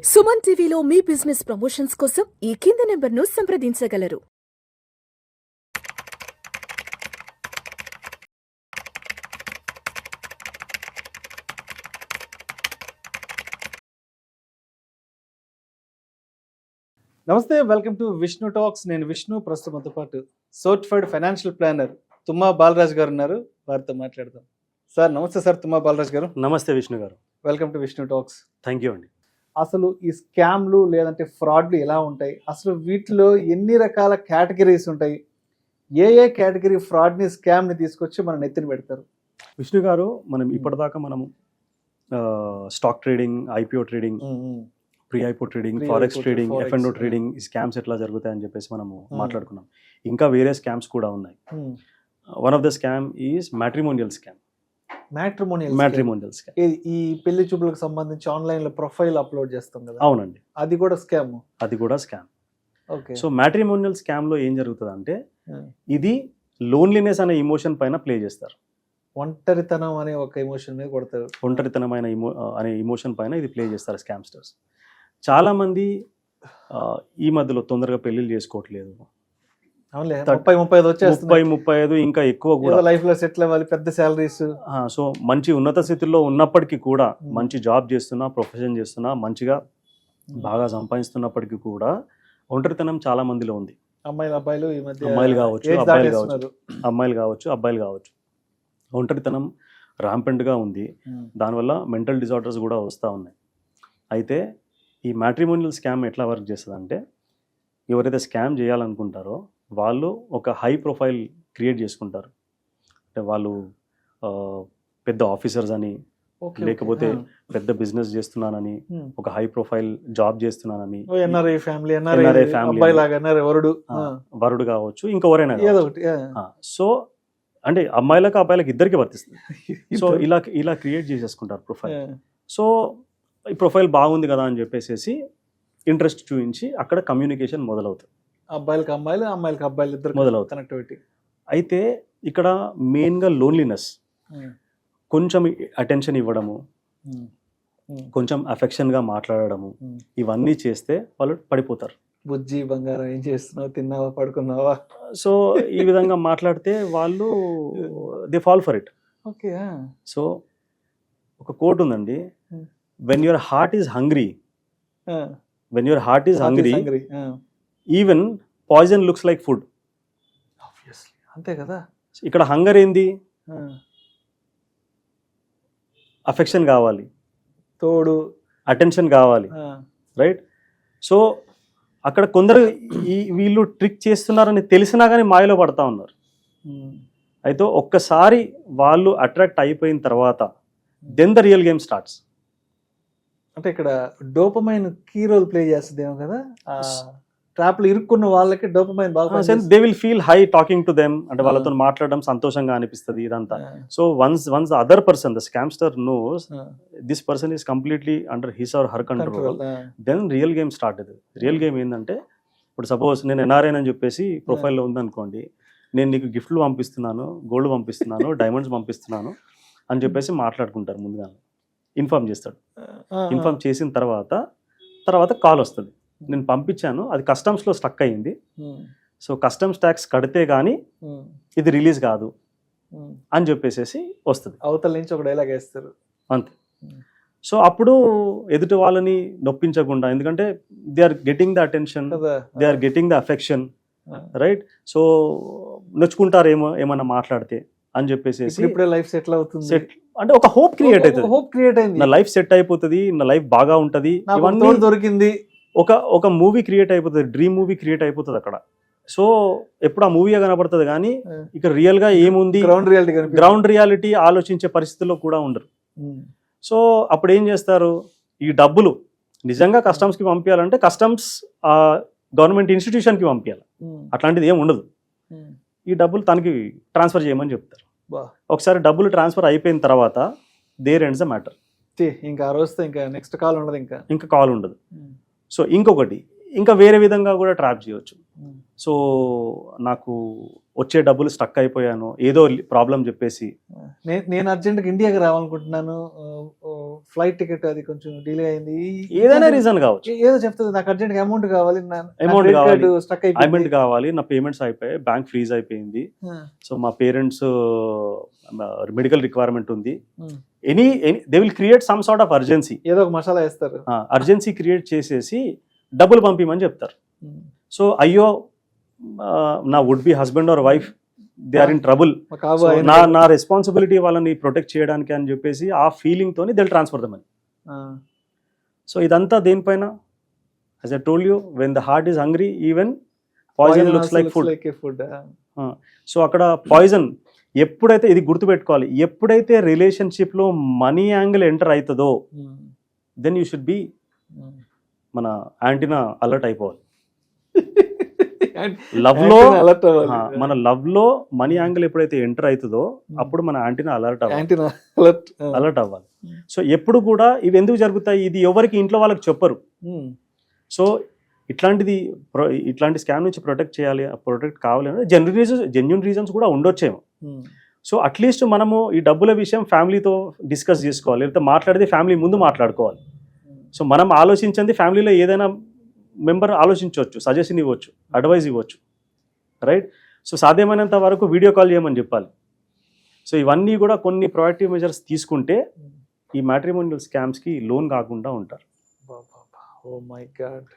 సుమన్ టీవీలో మీ business promotions కోసం ఈ కింది నెంబర్ను సంప్రదించగలరు. నమస్తే, వెల్కమ్ టు విష్ణు టాక్స్. నేను విష్ణు. ప్రస్తుతంతో పాటు సర్టిఫైడ్ ఫైనాన్షియల్ ప్లానర్ తుమ్మా బాలరాజ్ గారు ఉన్నారు. వారితో మాట్లాడదాం. సార్ నమస్తే. సార్ తుమ్మా బాలరాజ్ గారు, నమస్తే విష్ణు గారు. Welcome to Vishnu talks. Thank you అండి. అసలు ఈ స్కామ్లు లేదంటే ఫ్రాడ్లు ఎలా ఉంటాయి, అసలు వీటిలో ఎన్ని రకాల కేటగిరీస్ ఉంటాయి, ఏ కేటగిరీ ఫ్రాడ్ని స్కామ్ని తీసుకొచ్చి మన నెత్తిన పెడతారు? విష్ణు గారు, మనం ఇప్పటిదాకా మనము stock trading, IPO trading, pre IPO trading, forex trading, F and O trading, ఈ స్కామ్స్ ఎట్లా జరుగుతాయని చెప్పేసి మనము మాట్లాడుకున్నాం. ఇంకా వేరే స్కామ్స్ కూడా ఉన్నాయి. One of the scam is matrimonial scam. Matrimonial scam ఈ పెళ్లి చూపులకు సంబంధించి ఆన్లైన్ లో ప్రొఫైల్ అప్లోడ్ చేస్తాం కదా. అవునండి, అది కూడా scam. Okay. So matrimonial scam లో ఏం జరుగుతుంది అంటే, ఇది లోన్లీనెస్ అనే ఇమోషన్ పైన ప్లే చేస్తారు. ఒంటరితనం అనే ఒక ఎమోషన్ మీద కొడతారు. ఒంటరితనమైన అనే ఇమోషన్ పైన ఇది ప్లే చేస్తారు స్కామ్స్టర్స్. చాలా మంది ఈ మధ్యలో తొందరగా పెళ్లిళ్ళు చేసుకోవట్లేదు. 30-35 ఇంకా ఎక్కువ కూడా లైఫ్ లో సెటిల్ అవ్వాలి, పెద్ద సాలరీస్. సో మంచి ఉన్నత స్థితిలో ఉన్నప్పటికీ కూడా, మంచి జాబ్ చేస్తున్నా, ప్రొఫెషన్ చేస్తున్నా, మంచిగా బాగా సంపాదిస్తున్నప్పటికీ కూడా ఒంటరితనం చాలా మందిలో ఉంది. అమ్మాయిలు కావచ్చు, అబ్బాయిలు కావచ్చు. ఒంటరితనం ర్యాంపెంట్గా ఉంది. దానివల్ల మెంటల్ డిజార్డర్స్ కూడా వస్తూ ఉన్నాయి. అయితే ఈ మ్యాట్రిమోనియల్ స్కామ్ ఎట్లా వర్క్ చేస్తుంది అంటే, ఎవరైతే స్కామ్ చేయాలనుకుంటారో వాళ్ళు ఒక హై ప్రొఫైల్ క్రియేట్ చేసుకుంటారు. అంటే వాళ్ళు పెద్ద ఆఫీసర్స్ అని, లేకపోతే పెద్ద బిజినెస్ చేస్తున్నానని, ఒక హై ప్రొఫైల్ జాబ్ చేస్తున్నానని, వరుడు కావచ్చు, ఇంకెవరైనా. సో అంటే అమ్మాయిలకు అబ్బాయిలకు ఇద్దరికి వర్తిస్తుంది. సో ఇలా క్రియేట్ చేసేసుకుంటారు ప్రొఫైల్. సో ఈ ప్రొఫైల్ బాగుంది కదా అని చెప్పేసి ఇంట్రెస్ట్ చూపించి అక్కడ కమ్యూనికేషన్ మొదలవుతుంది. అబ్బాయిలకు అమ్మాయిలు, అమ్మాయిలకు అబ్బాయిలు ఇద్దరు మొదలవుతుంది కనెక్టివిటీ. అయితే ఇక్కడ మెయిన్గా లోన్లీనెస్, కొంచెం అటెన్షన్ ఇవ్వడము, కొంచెం అఫెక్షన్గా మాట్లాడడము, ఇవన్నీ చేస్తే వాళ్ళు పడిపోతారు. బుజ్జి బంగారం ఏం చేస్తున్నావు, తిన్నావా, పడుకున్నావా, సో ఈ విధంగా మాట్లాడితే వాళ్ళు they fall for it. Okay. So ఒక కోట్ ఉందండి, when your heart is hungry, even poison looks like food. అంతే కదా. ఇక్కడ హంగర్ ఏంది? అఫెక్షన్ కావాలి, తోడు అటెన్షన్ కావాలి, రైట్? సో అక్కడ కొందరు వీళ్ళు ట్రిక్ చేస్తున్నారని తెలిసినా కానీ మాయలో పడతా ఉన్నారు. అయితే ఒక్కసారి వాళ్ళు అట్రాక్ట్ అయిపోయిన తర్వాత then the real game starts. అంటే ఇక్కడ డోపమైన్ కీ రోల్ ప్లే చేస్తుందేమో కదా. ట్రాప్ లో ఇరుక్కున్న వాళ్ళకి డోపమైన్ బాగా, they will feel high talking to them. అంటే వాళ్ళతో మాట్లాడడం సంతోషంగా అనిపిస్తుంది ఇదంతా. So once the other person, the scamster knows this person is completely under his or her control, then real game start అవుతుంది. రియల్ గేమ్ ఏంటంటే, ఇప్పుడు సపోజ్ నేను ఎన్ఆర్ఐ అని చెప్పేసి ప్రొఫైల్లో ఉందనుకోండి, నేను నీకు గిఫ్ట్లు పంపిస్తున్నాను, గోల్డ్ పంపిస్తున్నాను, డైమండ్స్ పంపిస్తున్నాను అని చెప్పేసి మాట్లాడుకుంటారు. ముందుగా ఇన్ఫార్మ్ చేస్తాడు. ఇన్ఫార్మ్ చేసిన తర్వాత కాల్ వస్తుంది, నేను పంపించాను, అది కస్టమ్స్లో స్టక్ అయ్యింది, సో కస్టమ్స్ ట్యాక్స్ కడితే కానీ ఇది రిలీజ్ కాదు అని చెప్పేసి వస్తుంది. అవతల నుంచి ఒక డైలాగ్ వేస్తారు అంతే. సో అప్పుడు ఎదుటి వాళ్ళని నొప్పించకుండా, ఎందుకంటే they are getting the attention, they are getting the affection, right? So నొచ్చుకుంటారు ఏమన్నా మాట్లాడితే అని చెప్పేసి లైఫ్ సెటిల్ అవుతుంది. అంటే ఒక హోప్ క్రియేట్ అవుతుంది, నా లైఫ్ సెట్ అయిపోతుంది, నా లైఫ్ బాగా ఉంటది, ఇవన్నీ దొరికింది, ఒక మూవీ క్రియేట్ అయిపోతుంది, డ్రీమ్ మూవీ క్రియేట్ అయిపోతుంది అక్కడ. సో ఎప్పుడు ఆ మూవీగా కనపడుతుంది కానీ ఇక రియల్ గా ఏముంది, గ్రౌండ్ రియాలిటీ ఆలోచించే పరిస్థితుల్లో కూడా ఉండరు. సో అప్పుడు ఏం చేస్తారు, ఈ డబ్బులు నిజంగా కస్టమ్స్ కి పంపించాలంటే కస్టమ్స్ గవర్నమెంట్ ఇన్స్టిట్యూషన్ కి పంపించాలి, అట్లాంటిది ఏమి ఉండదు. ఈ డబ్బులు తనకి ట్రాన్స్ఫర్ చేయమని చెప్తారు. ఒకసారి డబ్బులు ట్రాన్స్ఫర్ అయిపోయిన తర్వాత దేర్ ఎండ్స్ ద మ్యాటర్. ఇంకా ఆ రోజుతో ఇంకా నెక్స్ట్ కాల్ ఉండదు, ఇంకా కాల్ ఉండదు. సో ఇంకొకటి, ఇంకా వేరే విధంగా కూడా ట్రాప్ చేయవచ్చు. సో నాకు వచ్చే డబ్బులు స్టక్ అయిపోయాను, ఏదో ప్రాబ్లం చెప్పేసి నేను అర్జెంట్గా ఇండియాకి రావాలనుకుంటున్నాను, ఫ్లైట్ టికెట్ అది కొంచెం డిలే అయింది, ఏదైనా రీజన్ కావచ్చు, ఏదో చెప్తుంది నాకు అర్జెంట్ అమౌంట్ కావాలి, అమౌంట్ కావాలి, స్టక్ పేమెంట్ అయిపోయింది. కావాలి, నా పేమెంట్స్ అయిపోయాయి, బ్యాంక్ ఫ్రీజ్ అయిపోయింది, సో మా పేరెంట్స్ మెడికల్ రిక్వైర్మెంట్ ఉంది, any they will create some sort of urgency, ఏదో ఒక మసాలా వేస్తారు. అర్జెన్సీ క్రియేట్ చేసేసి డబ్బులు పంపిమని చెప్తారు. సో అయ్యో నా would be husband or wife they are in trouble, నా రెస్పాన్సిబిలిటీ వాళ్ళని ప్రొటెక్ట్ చేయడానికి అని చెప్పేసి ఆ ఫీలింగ్ తోని they transfer the money. So ఇదంతా దేనిపైన, as I told you, when the heart is hungry even poison looks like food. So అక్కడ పాయిజన్ ఎప్పుడైతే, ఇది గుర్తుపెట్టుకోవాలి, ఎప్పుడైతే రిలేషన్షిప్ లో మనీ యాంగిల్ ఎంటర్ అవుతుందో దెన్ యూ షుడ్ బి, మన యాంటీనా అలర్ట్ అయిపోవాలి. లవ్ లో, మన లవ్ లో మనీ యాంగిల్ ఎప్పుడైతే ఎంటర్ అవుతుందో అప్పుడు మన యాంటీనా అలర్ట్ అవ్వాలి. సో ఎప్పుడు కూడా ఇవి ఎందుకు జరుగుతాయి, ఇది ఎవరికి ఇంట్లో వాళ్ళకి చెప్పరు. సో ఇట్లాంటి స్కామ్ నుంచి ప్రొటెక్ట్ కావాలి అంటే జెన్యున్ రీజన్స్ కూడా ఉండొచ్చేమో. సో అట్లీస్ట్ మనము ఈ డబ్బుల విషయం ఫ్యామిలీతో డిస్కస్ చేసుకోవాలి, లేకపోతే మాట్లాడితే ఫ్యామిలీ ముందు మాట్లాడుకోవాలి. సో మనం ఆలోచించింది ఫ్యామిలీలో ఏదైనా మెంబర్ ఆలోచించవచ్చు, సజెషన్ ఇవ్వచ్చు, అడ్వైజ్ ఇవ్వచ్చు, రైట్. సో సాధ్యమైనంత వరకు వీడియో కాల్ చేయమని చెప్పాలి. సో ఇవన్నీ కూడా కొన్ని ప్రొయాక్టివ్ మెజర్స్ తీసుకుంటే ఈ మ్యాట్రిమోనియల్ స్కామ్స్కి లోన్ కాకుండా ఉంటారు. Oh my God.